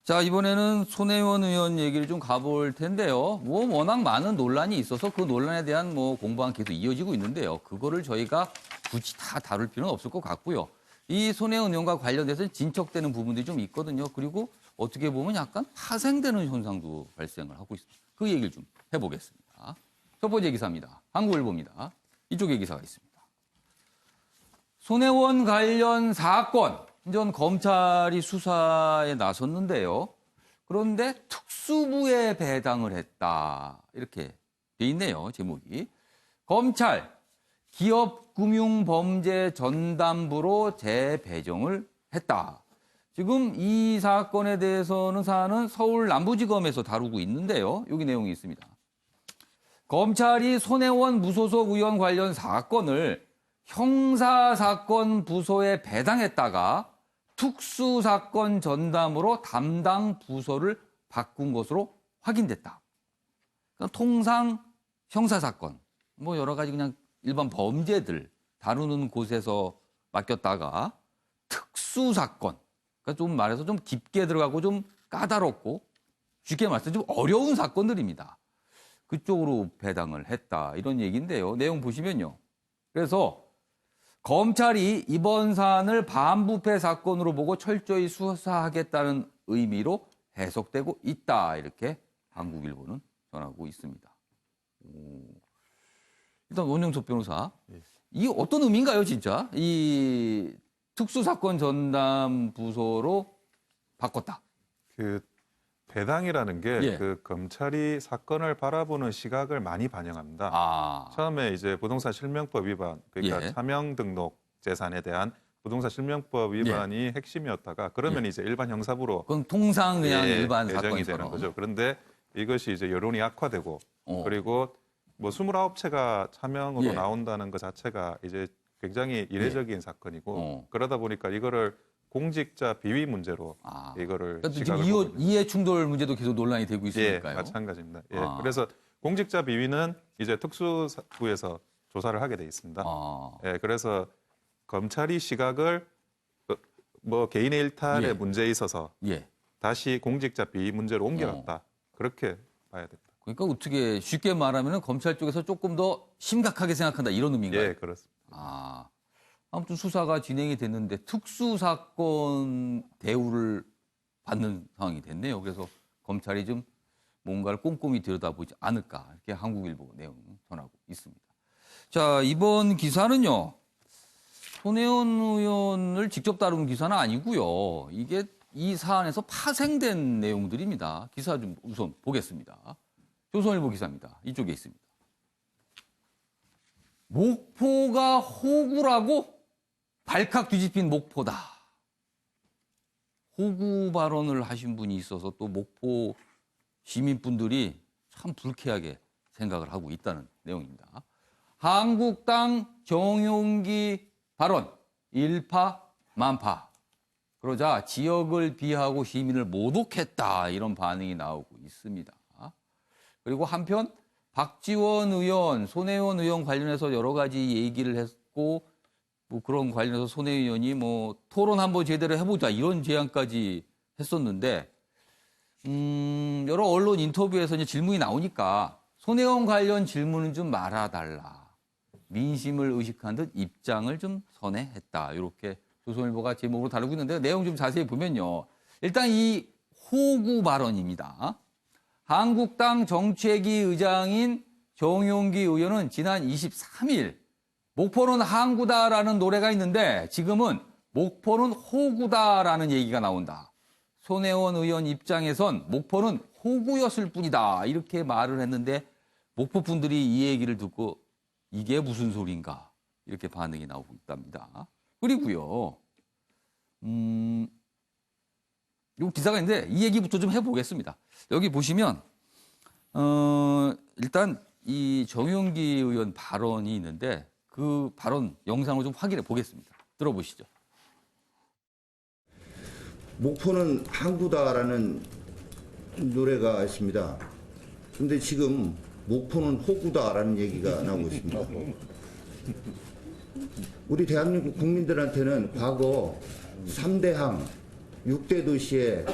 자, 이번에는 손혜원 의원 얘기를 좀 가볼 텐데요. 워낙 많은 논란이 있어서 그 논란에 대한 공방은 계속 이어지고 있는데요. 그거를 저희가 굳이 다 다룰 필요는 없을 것 같고요. 이 손혜원 의원과 관련돼서 진척되는 부분들이 좀 있거든요. 그리고 어떻게 보면 약간 파생되는 현상도 발생을 하고 있습니다. 그 얘기를 좀 해보겠습니다. 첫 번째 기사입니다. 한국일보입니다. 이쪽에 기사가 있습니다. 손혜원 관련 사건. 전 검찰이 수사에 나섰는데요. 그런데 특수부에 배당을 했다. 이렇게 돼 있네요, 제목이. 검찰, 기업금융범죄전담부로 재배정을 했다. 지금 이 사건에 대해서는 사안은 서울 남부지검에서 다루고 있는데요. 여기 내용이 있습니다. 검찰이 손혜원 무소속 의원 관련 사건을 형사사건 부서에 배당했다가 특수사건 전담으로 담당 부서를 바꾼 것으로 확인됐다. 그러니까 통상 형사사건, 여러 가지 그냥 일반 범죄들 다루는 곳에서 맡겼다가 특수사건, 그러니까 좀 말해서 좀 깊게 들어가고 좀 까다롭고 쉽게 말해서 좀 어려운 사건들입니다. 그쪽으로 배당을 했다. 이런 얘기인데요. 내용 보시면요. 그래서 검찰이 이번 사안을 반부패 사건으로 보고 철저히 수사하겠다는 의미로 해석되고 있다. 이렇게 한국일보는 전하고 있습니다. 일단 원영석 변호사, 이게 어떤 의미인가요, 진짜? 이 특수사건 전담 부서로 바꿨다. 그 배당이라는 게 예. 그 검찰이 사건을 바라보는 시각을 많이 반영합니다. 처음에 이제 부동산 실명법 위반, 그러니까 예. 차명 등록 재산에 대한 부동산 실명법 위반이 핵심이었다가 그러면 이제 일반 형사부로 그건 통상 그냥 일반 배정이 사건처럼. 되는 거죠. 그런데 이것이 이제 여론이 악화되고 그리고 29채가 차명으로 나온다는 것 자체가 이제 굉장히 이례적인 사건이고 그러다 보니까 이거를 공직자 비위 문제로 이거를 그러니까 시각을 지금 보고 있는 이해 충돌 문제도 계속 논란이 되고 있으니까요. 예, 마찬가지입니다. 예, 그래서 공직자 비위는 이제 특수부에서 조사를 하게 돼 있습니다. 예, 그래서 검찰이 시각을 개인의 일탈의 문제에 있어서 다시 공직자 비위 문제로 옮겨갔다. 그렇게 봐야 됩니다. 그러니까 어떻게 쉽게 말하면 검찰 쪽에서 조금 더 심각하게 생각한다 이런 의미인가요? 예, 그렇습니다. 아무튼 수사가 진행이 됐는데 특수사건 대우를 받는 상황이 됐네요. 그래서 검찰이 좀 뭔가를 꼼꼼히 들여다보지 않을까 이렇게 한국일보 내용 전하고 있습니다. 자, 이번 기사는요. 손혜원 의원을 직접 다룬 기사는 아니고요. 이게 이 사안에서 파생된 내용들입니다. 기사 좀 우선 보겠습니다. 조선일보 기사입니다. 이쪽에 있습니다. 목포가 호구라고? 발칵 뒤집힌 목포다. 호구 발언을 하신 분이 있어서 또 목포 시민분들이 참 불쾌하게 생각을 하고 있다는 내용입니다. 한국당 정용기 발언 일파만파. 그러자 지역을 비하고 시민을 모독했다. 이런 반응이 나오고 있습니다. 그리고 한편 박지원 의원, 손혜원 의원 관련해서 여러 가지 얘기를 했고 그런 관련해서 손 의원이 토론 한번 제대로 해보자 이런 제안까지 했었는데 여러 언론 인터뷰에서 이제 질문이 나오니까 손혜원 관련 질문은 좀 말아달라. 민심을 의식한 듯 입장을 좀 선회했다. 이렇게 조선일보가 제목으로 다루고 있는데 내용 좀 자세히 보면요. 일단 이 호구 발언입니다. 한국당 정책위 의장인 정용기 의원은 지난 23일 목포는 항구다라는 노래가 있는데 지금은 목포는 호구다라는 얘기가 나온다. 손혜원 의원 입장에선 목포는 호구였을 뿐이다. 이렇게 말을 했는데 목포 분들이 이 얘기를 듣고 이게 무슨 소린가 이렇게 반응이 나오고 있답니다. 그리고요. 이 기사가 있는데 이 얘기부터 좀 해보겠습니다. 여기 보시면 일단 이 정용기 의원 발언이 있는데 그 발언 영상을 좀 확인해 보겠습니다. 들어보시죠. 목포는 항구다라는 노래가 있습니다. 그런데 지금 목포는 호구다라는 얘기가 나오고 있습니다. 우리 대한민국 국민들한테는 과거 3대 항, 6대 도시의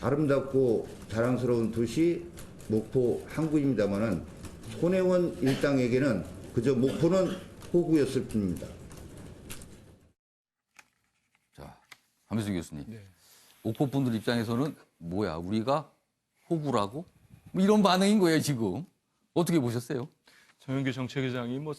아름답고 자랑스러운 도시 목포 항구입니다마는 손혜원 일당에게는 그저 목포는 호구였을 뿐입니다. 자, 함혜수 교수님. 네. 목포 분들 입장에서는 뭐야, 우리가 호구라고? 뭐 이런 반응인 거예요, 지금. 어떻게 보셨어요? 정영규 정책위장이 뭐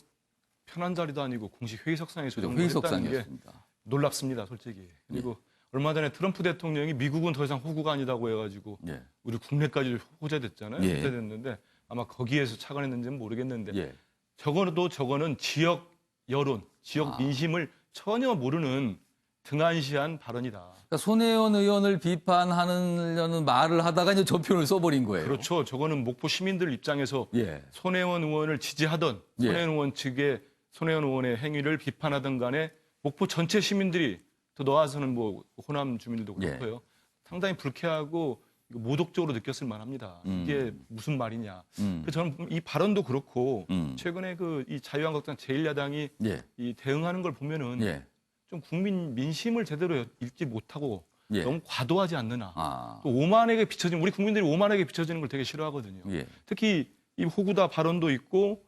편한 자리도 아니고 공식 회의석상에서 그죠, 했다는 게 회의석상이었습니다. 놀랍습니다, 솔직히. 그리고 얼마 전에 트럼프 대통령이 미국은 더 이상 호구가 아니다고 해가지고 예. 우리 국내까지 호재됐잖아요. 예. 호재됐는데 아마 거기에서 착안했는지는 모르겠는데 예. 저거는 지역 여론, 지역 민심을 전혀 모르는 등한시한 발언이다. 그러니까 손혜원 의원을 비판하려는 말을 하다가 이제 저 표현을 써버린 거예요. 그렇죠. 저거는 목포 시민들 입장에서 예. 손혜원 의원을 지지하던 예. 손혜원 의원 측의 손혜원 의원의 행위를 비판하던 간에 목포 전체 시민들이 더 나아서는 뭐 호남 주민들도 그렇고요. 상당히 불쾌하고 모독적으로 느꼈을 만합니다. 이게 무슨 말이냐. 그래서 저는 이 발언도 그렇고 최근에 그 이 자유한국당 제1야당이 예. 이 대응하는 걸 보면은 예. 좀 국민 민심을 제대로 읽지 못하고 예. 너무 과도하지 않느냐. 아. 또 오만에게 비춰지는 우리 국민들이 오만에게 비춰지는 걸 되게 싫어하거든요. 예. 특히 이 호구다 발언도 있고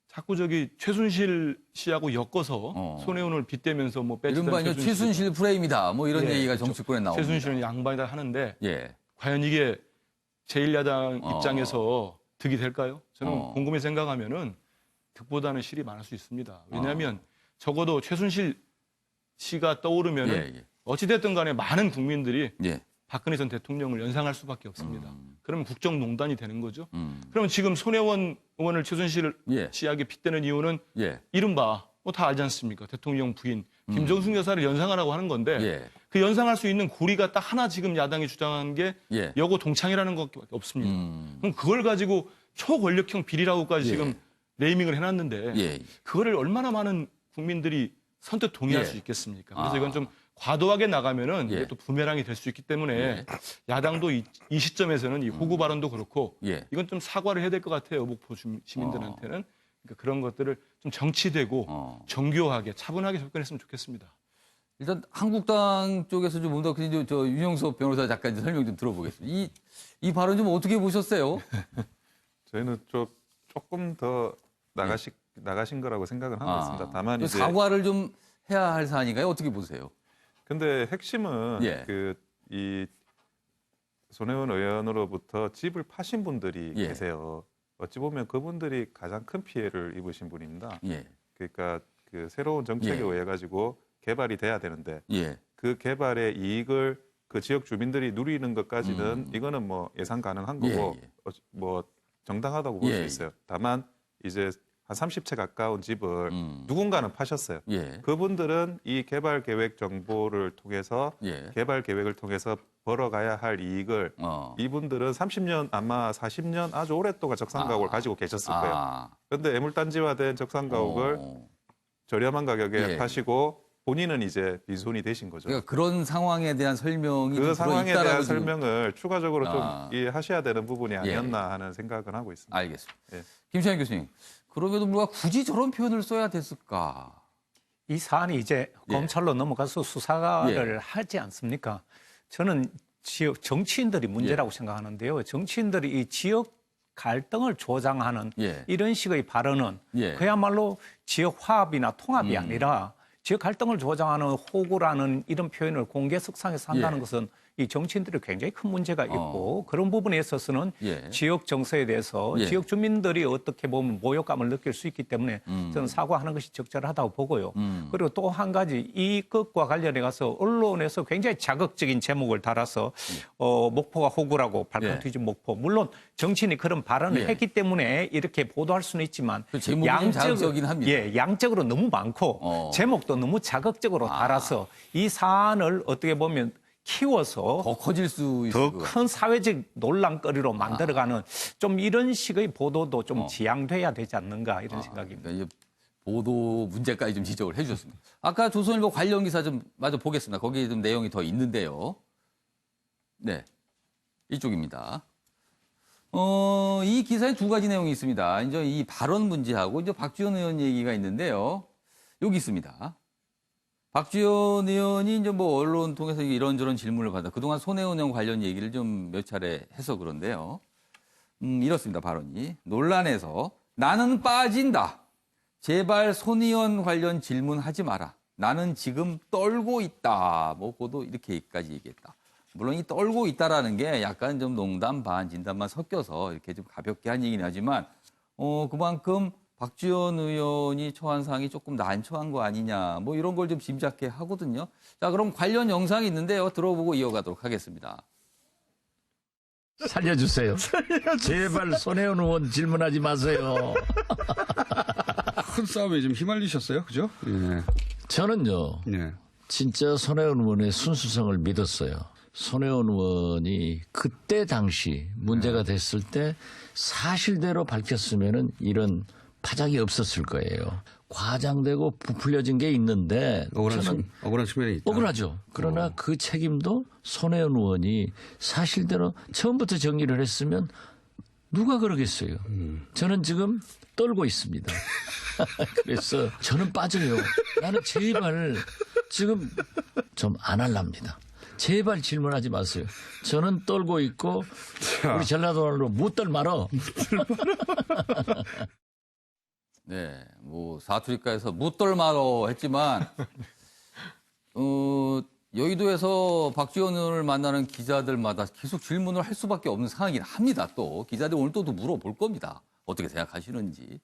자꾸 저기 최순실 씨하고 엮어서 손혜원을 빗대면서 뭐 이른바 이제 최순실 프레임이다. 뭐 이런 예, 얘기가 그렇죠. 정치권에 나옵니다. 최순실은 양반이다 하는데 예. 과연 이게 제1야당 입장에서 득이 될까요? 저는 곰곰이 생각하면은 득보다는 실이 많을 수 있습니다. 왜냐하면 적어도 최순실 씨가 떠오르면은 예. 어찌됐든 간에 많은 국민들이 예. 박근혜 전 대통령을 연상할 수밖에 없습니다. 그러면 국정농단이 되는 거죠. 음. 그러면 지금 손혜원 의원을 최순실 예. 씨에게 빗대는 이유는 예. 이른바 뭐 다 알지 않습니까? 대통령 부인 김정숙 여사를 연상하라고 하는 건데 예. 그 연상할 수 있는 고리가 딱 하나 지금 야당이 주장한 게 예. 여고 동창이라는 것밖에 없습니다. 그럼 그걸 가지고 초권력형 비리라고까지 예. 지금 네이밍을 해놨는데 예. 그거를 얼마나 많은 국민들이 선뜻 동의할 예. 수 있겠습니까? 그래서 이건 좀 과도하게 나가면은 예. 이게 또 부메랑이 될 수 있기 때문에 야당도 이 시점에서는 이 호구 발언도 그렇고 예. 이건 좀 사과를 해야 될 것 같아요. 목포 시민들한테는. 그러니까 그런 것들을 좀 정치되고 정교하게 차분하게 접근했으면 좋겠습니다. 일단 한국당 쪽에서 좀 먼저 저 윤영석 변호사 잠깐 이제 설명 좀 들어보겠습니다. 이 발언 좀 어떻게 보셨어요? 저희는 조금 더 나가신 거라고 생각을 하고 있습니다. 다만 이제 사과를 좀 해야 할 사안인가요? 어떻게 보세요? 근데 핵심은 예. 이 손혜원 의원으로부터 집을 파신 분들이 예. 계세요. 어찌 보면 그분들이 가장 큰 피해를 입으신 분입니다. 예. 그러니까 그 새로운 정책에 예. 의해 가지고 개발이 돼야 되는데 예. 그 개발의 이익을 그 지역 주민들이 누리는 것까지는 이거는 뭐 예상 가능한 거고 예. 뭐 정당하다고 볼 수 예. 있어요. 다만 이제 한 30채 가까운 집을 누군가는 파셨어요. 예. 그분들은 이 개발 계획 정보를 통해서 예. 개발 계획을 통해서 벌어가야 할 이익을 이분들은 30년 아마 40년 아주 오랫동안 적산가옥을 가지고 계셨을 거예요. 그런데 애물단지화된 적산가옥을 저렴한 가격에 예. 파시고 본인은 이제 빈손이 되신 거죠. 그러니까 그런 상황에 대한 설명이 그 좀 상황에 들어있다라고 대한 지금- 설명을 추가적으로 좀 이해하셔야 되는 부분이 아니었나 예. 하는 생각은 하고 있습니다. 알겠습니다. 예. 김시환 교수님, 그럼에도 불구하고 굳이 저런 표현을 써야 됐을까? 이 사안이 이제 예. 검찰로 넘어가서 수사를 하지 않습니까? 저는 지역 정치인들이 문제라고 생각하는데요. 정치인들이 이 지역 갈등을 조장하는 예. 이런 식의 발언은 예. 그야말로 지역 화합이나 통합이 아니라 지역 갈등을 조장하는 호구라는 이런 표현을 공개석상에서 한다는 예. 것은 이 정치인들이 굉장히 큰 문제가 있고 그런 부분에 있어서는 예. 지역 정서에 대해서 예. 지역 주민들이 어떻게 보면 모욕감을 느낄 수 있기 때문에 저는 사과하는 것이 적절하다고 보고요. 그리고 또 한 가지 이것과 관련해 가서 언론에서 굉장히 자극적인 제목을 달아서 목포가 호구라고 발칵 예. 뒤진 목포. 물론 정치인이 그런 발언을 예. 했기 때문에 이렇게 보도할 수는 있지만 그 제목이 좀 자극적이긴 합니다. 예, 양적으로 너무 많고 제목도 너무 자극적으로 달아서 이 사안을 어떻게 보면 키워서 더 커질 수 있을 더 것 큰 사회적 논란거리로 만들어가는 좀 이런 식의 보도도 좀 지양돼야 되지 않는가 이런 생각입니다. 그러니까 이제 보도 문제까지 좀 지적을 해주셨습니다. 아까 조선일보 관련 기사 좀 마저 보겠습니다. 거기에 좀 내용이 더 있는데요. 네, 이쪽입니다. 이 기사에 두 가지 내용이 있습니다. 이제 이 발언 문제하고 이제 박지원 의원 얘기가 있는데요. 여기 있습니다. 박지원 의원이 이제 뭐 언론 통해서 이런저런 질문을 받아 그동안 손혜원 의원 관련 얘기를 좀 몇 차례 해서 그런데요. 이렇습니다. 발언이. 논란에서 나는 빠진다. 제발 손 의원 관련 질문하지 마라. 나는 지금 떨고 있다. 뭐 고도 이렇게까지 얘기했다. 물론 이 떨고 있다라는 게 약간 좀 농담 반 진담만 섞여서 이렇게 좀 가볍게 한 얘기는 하지만 그만큼 박지원 의원이 처한 상황이 조금 난처한 거 아니냐 뭐 이런 걸 좀 짐작해 하거든요. 자, 그럼 관련 영상이 있는데요. 들어보고 이어가도록 하겠습니다. 살려주세요. 제발 손혜원 의원 질문하지 마세요. 큰 싸움에 좀 휘말리셨어요, 그죠? 예. 저는요, 예. 진짜 손혜원 의원의 순수성을 믿었어요. 손혜원 의원이 그때 당시 문제가 됐을 때 사실대로 밝혔으면은 이런 파장이 없었을 거예요. 과장되고 부풀려진 게 있는데 억울한 측면이 있다. 억울하죠. 그러나 그 책임도 손혜원 의원이 사실대로 처음부터 정리를 했으면 누가 그러겠어요. 저는 지금 떨고 있습니다. 그래서 저는 빠져요. 나는 제발 지금 좀 안 할랍니다. 제발 질문하지 마세요. 저는 떨고 있고 우리 전라도로 못 떨 말어. 네, 뭐 사투리과에서 묻돌마로 했지만 여의도에서 박지원 의원을 만나는 기자들마다 계속 질문을 할 수밖에 없는 상황이긴 합니다. 또 기자들이 오늘 또 물어볼 겁니다. 어떻게 생각하시는지.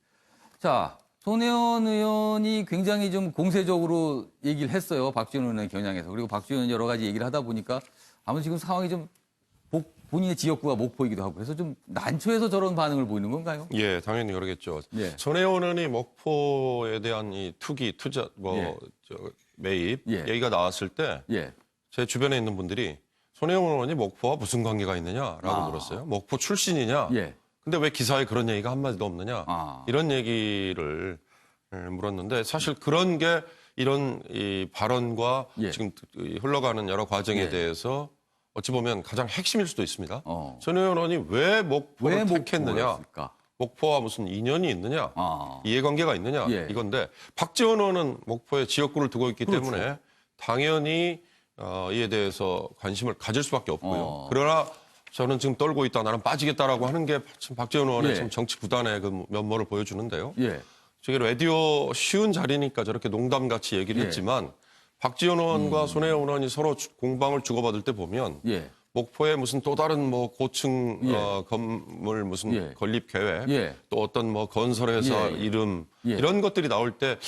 자, 손혜원 의원이 굉장히 좀 공세적으로 얘기를 했어요. 박지원 의원의 겨냥해서. 그리고 박지원 의원 여러 가지 얘기를 하다 보니까 아무튼 지금 상황이 좀 본인의 지역구가 목포이기도 하고 그래서 좀 난처해서 저런 반응을 보이는 건가요? 예, 당연히 그러겠죠. 예. 손혜원 의원이 목포에 대한 이 투기, 투자, 예. 매입 예. 얘기가 나왔을 때 제 예. 주변에 있는 분들이 손혜원 의원이 목포와 무슨 관계가 있느냐라고 물었어요. 목포 출신이냐? 예. 근데 왜 기사에 그런 얘기가 한마디도 없느냐? 아. 이런 얘기를 물었는데 사실 그런 게 이런 이 발언과 예. 지금 흘러가는 여러 과정에 예. 대해서 어찌 보면 가장 핵심일 수도 있습니다. 어. 손혜원 의원이 왜 목포를 택했느냐? 목포였을까? 목포와 무슨 인연이 있느냐? 아. 이해관계가 있느냐? 예. 이건데 박지원 의원은 목포에 지역구를 두고 있기 그렇죠. 때문에 당연히 이에 대해서 관심을 가질 수밖에 없고요. 어. 그러나 저는 지금 떨고 있다, 나는 빠지겠다라고 하는 게 참 박지원 의원의 예. 참 정치 구단의 그 면모를 보여주는데요. 예. 저게 라디오 쉬운 자리니까 저렇게 농담같이 얘기를 예. 했지만 박지원 의원과 손혜원 의원이 서로 공방을 주고받을 때 보면 예. 목포에 무슨 또 다른 뭐 고층 예. 건물 무슨 예. 건립 계획 예. 또 어떤 뭐 건설회사 예. 이름 예. 이런 것들이 나올 때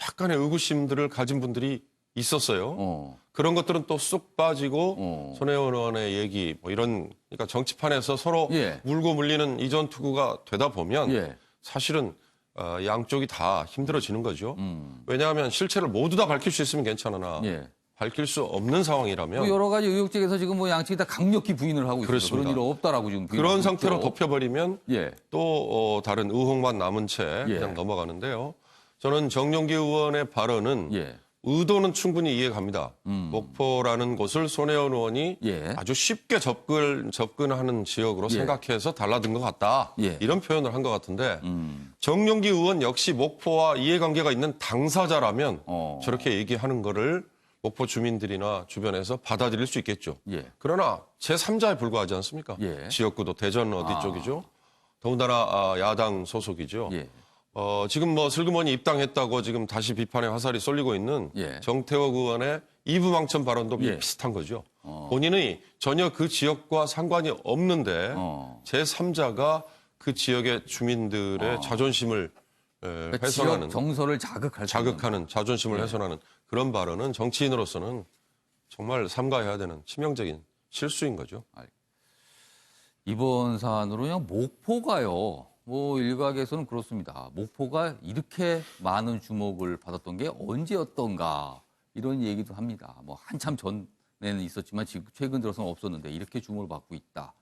약간의 의구심들을 가진 분들이 있었어요. 그런 것들은 또 쑥 빠지고 손혜원 의원의 얘기 뭐 이런 그러니까 정치판에서 서로 예. 물고 물리는 이전 투구가 되다 보면 예. 사실은 양쪽이 다 힘들어지는 거죠. 왜냐하면 실체를 모두 다 밝힐 수 있으면 괜찮으나 예. 밝힐 수 없는 상황이라면 뭐 여러 가지 의혹 제기해서 지금 뭐 양측이 다 강력히 부인을 하고 있어요. 그렇습니다. 그런 일 없다라고 지금 부인하고 그런 상태로 있죠. 덮여버리면 예. 또 다른 의혹만 남은 채 예. 그냥 넘어가는데요. 저는 정용기 의원의 발언은 예. 의도는 충분히 이해갑니다. 목포라는 곳을 손혜원 의원이 예. 아주 쉽게 접근하는 지역으로 예. 생각해서 달라든 것 같다. 예. 이런 표현을 한 것 같은데 정용기 의원 역시 목포와 이해관계가 있는 당사자라면 저렇게 얘기하는 거를 목포 주민들이나 주변에서 받아들일 수 있겠죠. 예. 그러나 제3자에 불과하지 않습니까? 예. 지역구도 대전 어디 쪽이죠? 더군다나 야당 소속이죠. 예. 지금 뭐 슬그머니 입당했다고 지금 다시 비판의 화살이 쏠리고 있는 예. 정태욱 의원의 이부망천 발언도 예. 비슷한 거죠. 본인이 전혀 그 지역과 상관이 없는데 제3자가 그 지역의 주민들의 자존심을 그러니까 훼손하는 지역 정서를 자극하는 자존심을 훼손하는 그런 발언은 정치인으로서는 정말 삼가해야 되는 치명적인 실수인 거죠. 이번 사안으로요. 목포가요. 뭐 일각에서는 그렇습니다. 목포가 이렇게 많은 주목을 받았던 게 언제였던가 이런 얘기도 합니다. 뭐 한참 전에는 있었지만 지금 최근 들어서는 없었는데 이렇게 주목을 받고 있다.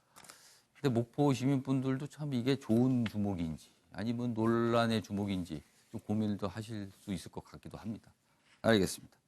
근데 목포 시민분들도 참 이게 좋은 주목인지 아니면 논란의 주목인지 좀 고민을 더 하실 수 있을 것 같기도 합니다. 알겠습니다.